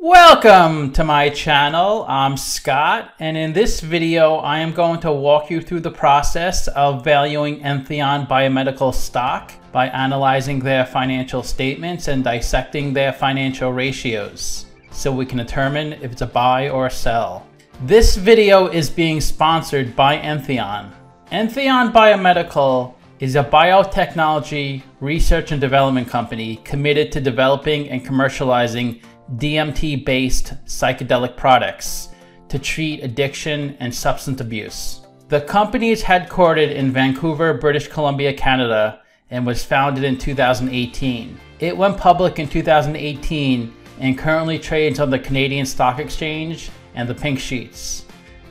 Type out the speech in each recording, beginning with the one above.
Welcome to my channel. I'm Scott, and in this video I am going to walk you through the process of valuing Entheon Biomedical stock by analyzing their financial statements and dissecting their financial ratios so we can determine if it's a buy or a sell. This video is being sponsored by Entheon. Entheon Biomedical is a biotechnology research and development company committed to developing and commercializing DMT-based psychedelic products to treat addiction and substance abuse. The company is headquartered in Vancouver, British Columbia, Canada, and was founded in 2018. It went public in 2018 and currently trades on the Canadian Stock Exchange and the Pink Sheets.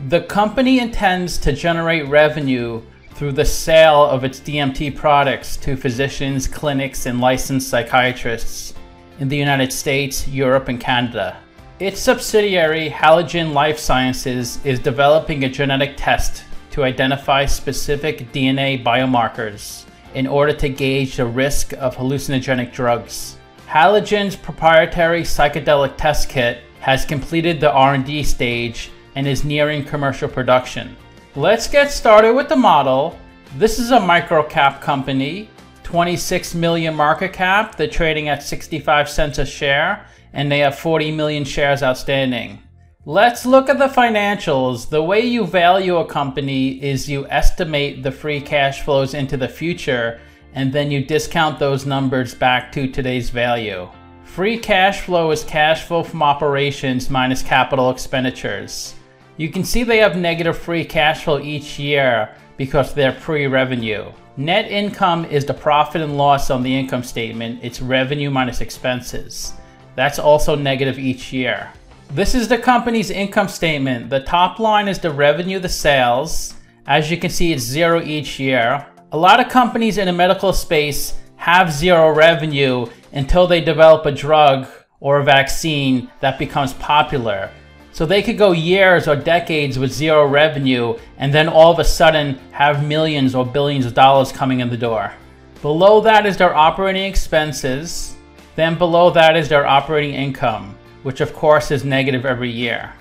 The company intends to generate revenue through the sale of its DMT products to physicians, clinics, and licensed psychiatrists in the United States, Europe, and Canada. Its subsidiary, Halogen Life Sciences, is developing a genetic test to identify specific DNA biomarkers in order to gauge the risk of hallucinogenic drugs. Halogen's proprietary psychedelic test kit has completed the R&D stage and is nearing commercial production. Let's get started with the model. This is a micro-cap company. 26 million market cap, they're trading at 65 cents a share, and they have 40 million shares outstanding. Let's look at the financials. The way you value a company is you estimate the free cash flows into the future, and then you discount those numbers back to today's value. Free cash flow is cash flow from operations minus capital expenditures. You can see they have negative free cash flow each year because they're pre-revenue. Net income is the profit and loss on the income statement. It's revenue minus expenses. That's also negative each year. This is the company's income statement. The top line is the revenue, the sales. As you can see, it's zero each year. A lot of companies in the medical space have zero revenue until they develop a drug or a vaccine that becomes popular. So they could go years or decades with zero revenue and then all of a sudden have millions or billions of dollars coming in the door. Below that is their operating expenses. Then below that is their operating income, which of course is negative every year.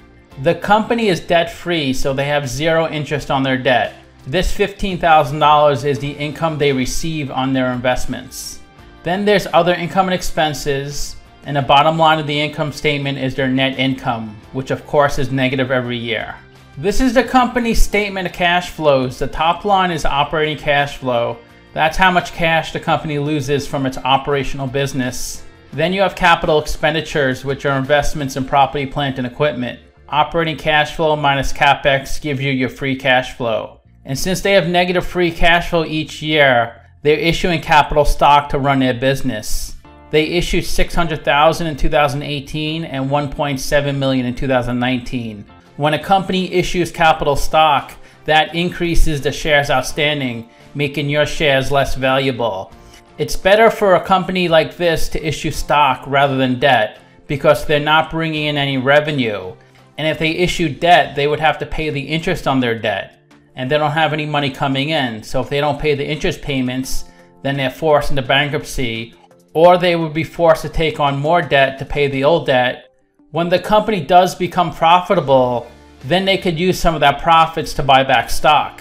The company is debt-free, so they have zero interest on their debt. This $15,000 is the income they receive on their investments. Then there's other income and expenses. And the bottom line of the income statement is their net income, which of course is negative every year. This is the company's statement of cash flows. The top line is operating cash flow. That's how much cash the company loses from its operational business. Then you have capital expenditures, which are investments in property, plant, and equipment. Operating cash flow minus CapEx gives you your free cash flow. And since they have negative free cash flow each year, they're issuing capital stock to run their business. They issued $600,000 in 2018 and $1.7 million in 2019. When a company issues capital stock, that increases the shares outstanding, making your shares less valuable. It's better for a company like this to issue stock rather than debt because they're not bringing in any revenue. And if they issue debt, they would have to pay the interest on their debt. And they don't have any money coming in. So if they don't pay the interest payments, then they're forced into bankruptcy, or they would be forced to take on more debt to pay the old debt. When the company does become profitable, then they could use some of that profits to buy back stock.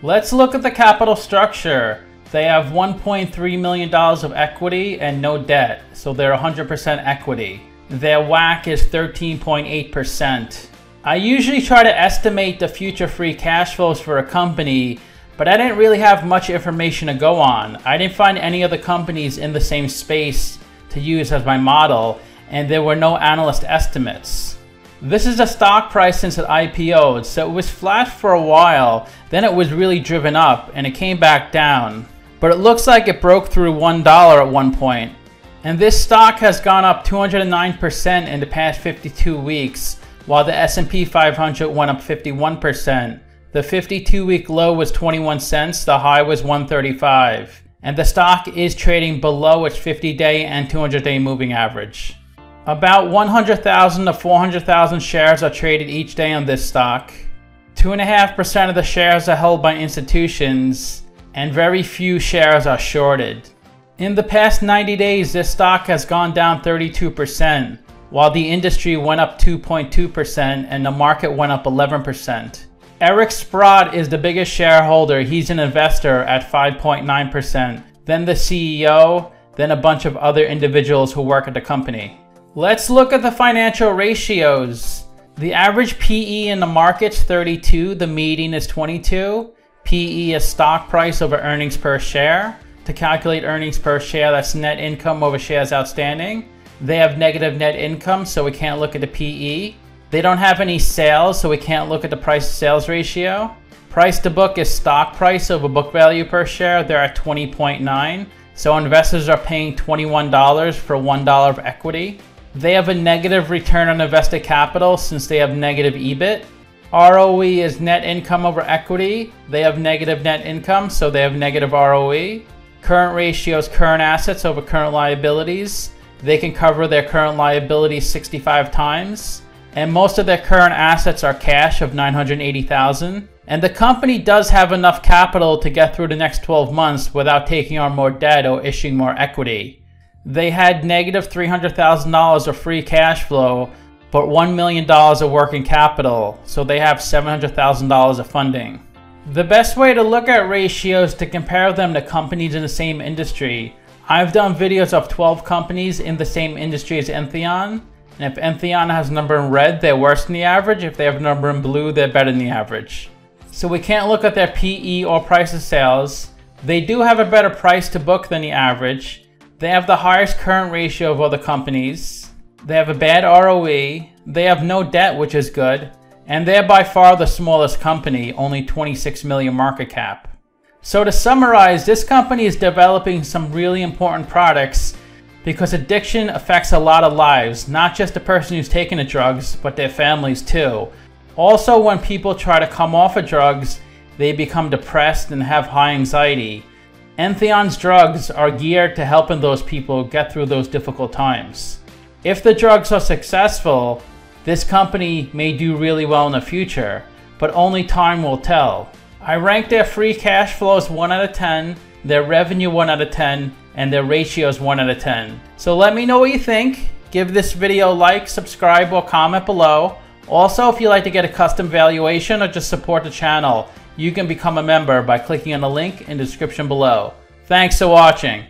Let's look at the capital structure. They have $1.3 million of equity and no debt, so they're 100% equity. Their WACC is 13.8%. I usually try to estimate the future free cash flows for a company, but I didn't really have much information to go on. I didn't find any other companies in the same space to use as my model, and there were no analyst estimates. This is the stock price since it IPO'd, so it was flat for a while, then it was really driven up, and it came back down. But it looks like it broke through $1 at one point. And this stock has gone up 209% in the past 52 weeks, while the S&P 500 went up 51%. The 52-week low was 21 cents, the high was 135, and the stock is trading below its 50-day and 200-day moving average. About 100,000 to 400,000 shares are traded each day on this stock. 2.5% of the shares are held by institutions, and very few shares are shorted. In the past 90 days, this stock has gone down 32%, while the industry went up 2.2% and the market went up 11%. Eric Sprott is the biggest shareholder. He's an investor at 5.9%. Then the CEO, then a bunch of other individuals who work at the company. Let's look at the financial ratios. The average PE in the market's 32, the median is 22. PE is stock price over earnings per share. To calculate earnings per share, that's net income over shares outstanding. They have negative net income, so we can't look at the PE. They don't have any sales, so we can't look at the price to sales ratio. Price to book is stock price over book value per share. They're at 20.9. So investors are paying $21 for $1 of equity. They have a negative return on invested capital since they have negative EBIT. ROE is net income over equity. They have negative net income, so they have negative ROE. Current ratio is current assets over current liabilities. They can cover their current liabilities 65 times. And most of their current assets are cash of $980,000. And the company does have enough capital to get through the next 12 months without taking on more debt or issuing more equity. They had negative $300,000 of free cash flow, but $1 million of working capital, so they have $700,000 of funding. The best way to look at ratios to compare them to companies in the same industry. I've done videos of 12 companies in the same industry as Entheon, and if Entheon has a number in red, they're worse than the average. If they have a number in blue, they're better than the average. So we can't look at their PE or price of sales. They do have a better price to book than the average. They have the highest current ratio of other companies. They have a bad ROE. They have no debt, which is good. And they're by far the smallest company, only 26 million market cap. So to summarize, this company is developing some really important products because addiction affects a lot of lives, not just the person who's taking the drugs, but their families too. Also, when people try to come off of drugs, they become depressed and have high anxiety. Entheon's drugs are geared to helping those people get through those difficult times. If the drugs are successful, this company may do really well in the future, but only time will tell. I rank their free cash flows 1 out of 10, their revenue 1 out of 10, and their ratios 1 out of 10. So let me know what you think. Give this video a like, subscribe, or comment below. Also, if you'd like to get a custom valuation or just support the channel, you can become a member by clicking on the link in the description below. Thanks for watching.